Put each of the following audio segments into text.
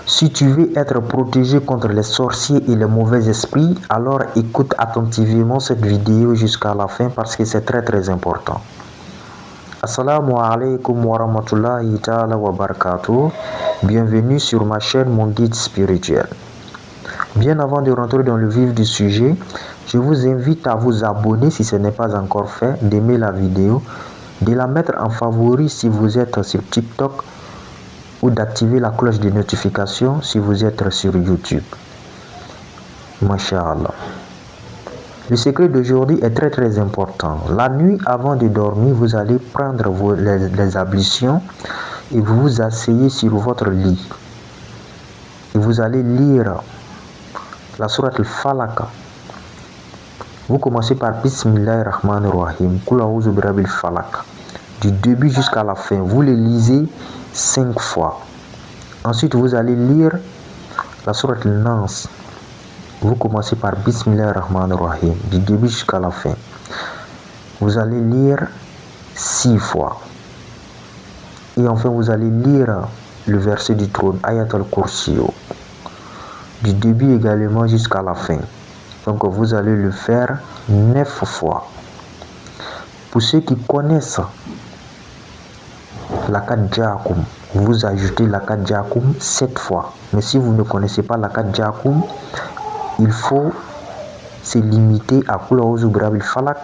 Si tu veux être protégé contre les sorciers et les mauvais esprits, alors écoute attentivement cette vidéo jusqu'à la fin parce que c'est très important. Assalamu alaikum wa rahmatullahi ta'ala wa barakatuh. Bienvenue sur ma chaîne Mon Guide Spirituel. Bien avant de rentrer dans le vif du sujet, je vous invite à vous abonner si ce n'est pas encore fait, d'aimer la vidéo, de la mettre en favori si vous êtes sur TikTok ou d'activer la cloche de notification si vous êtes sur YouTube. Masha'Allah. Le secret d'aujourd'hui est très important. La nuit avant de dormir, vous allez prendre les ablutions et vous vous asseyez sur votre lit. Et vous allez lire la sourate al-Falaq. Vous commencez par Bismillahirrahmanirrahim, Qul a'udhu birabbil falaq. Du début jusqu'à la fin, vous le lisez 5 fois. Ensuite, vous allez lire la sourate al-Nas. Vous commencez par Bismillahirrahmanirrahim, du début jusqu'à la fin. Vous allez lire 6 fois. Et enfin, vous allez lire le verset du trône, Ayat al-Kursi, du début également jusqu'à la fin. Donc, vous allez le faire 9 fois. Pour ceux qui connaissent la Ja'akum, vous ajoutez la Ja'akum 7 fois. Mais si vous ne connaissez pas la Ja'akum, il faut se limiter à Qul a'udhu birabbil falaq,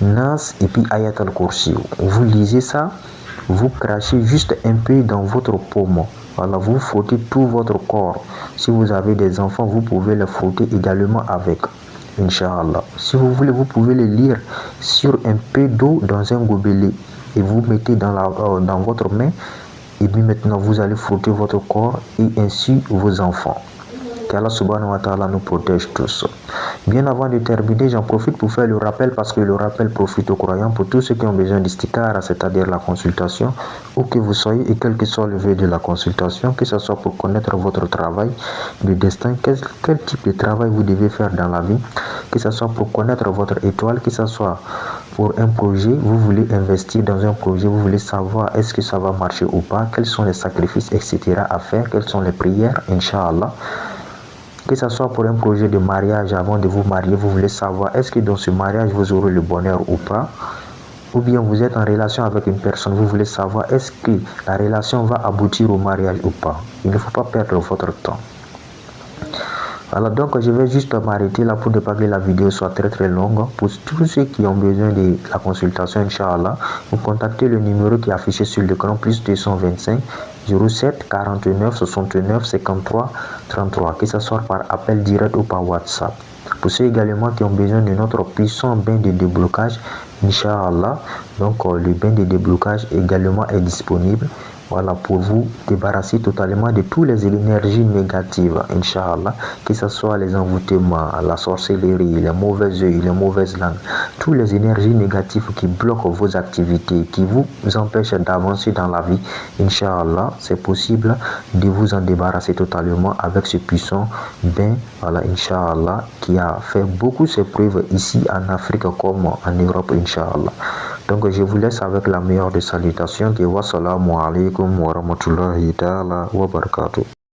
Nas et puis Ayat al-Kursi. Vous lisez ça, vous crachez juste un peu dans votre paume. Voilà, vous frottez tout votre corps. Si vous avez des enfants, vous pouvez les frotter également avec. Inch'Allah. Si vous voulez, vous pouvez les lire sur un peu d'eau dans un gobelet et vous mettez dans votre main. Et puis maintenant, vous allez frotter votre corps et ainsi vos enfants. Qu'Allah subhanahu wa ta'ala nous protège tous. Bien avant de terminer, j'en profite pour faire le rappel parce que le rappel profite aux croyants pour tous ceux qui ont besoin d'istikara, c'est-à-dire la consultation, où que vous soyez et quel que soit le vœu de la consultation, que ce soit pour connaître votre travail, le destin, quel type de travail vous devez faire dans la vie, que ce soit pour connaître votre étoile, que ce soit pour un projet, vous voulez investir dans un projet, vous voulez savoir est-ce que ça va marcher ou pas, quels sont les sacrifices, etc. à faire, quelles sont les prières, Inch'Allah. Que ce soit pour un projet de mariage avant de vous marier, vous voulez savoir est-ce que dans ce mariage vous aurez le bonheur ou pas. Ou bien vous êtes en relation avec une personne, vous voulez savoir est-ce que la relation va aboutir au mariage ou pas. Il ne faut pas perdre votre temps. Alors donc je vais juste m'arrêter là pour ne pas que la vidéo soit très longue. Pour tous ceux qui ont besoin de la consultation, Inch'Allah, vous contactez le numéro qui est affiché sur l'écran, plus 225 07 49 69 53 33, que ce soit par appel direct ou par WhatsApp. Pour ceux également qui ont besoin de notre puissant bain de déblocage, Inch'Allah, donc le bain de déblocage également est disponible. Voilà, pour vous débarrasser totalement de toutes les énergies négatives, Inch'Allah, que ce soit les envoûtements, la sorcellerie, les mauvais yeux, les mauvaises langues, toutes les énergies négatives qui bloquent vos activités, qui vous empêchent d'avancer dans la vie, Inch'Allah, c'est possible de vous en débarrasser totalement avec ce puissant bain, voilà, Inch'Allah, qui a fait beaucoup ses preuves ici en Afrique comme en Europe, Inch'Allah. Donc je vous laisse avec la meilleure des salutations, que wassalamu alaikum wa rahmatullahi ta'ala wa barakatuh.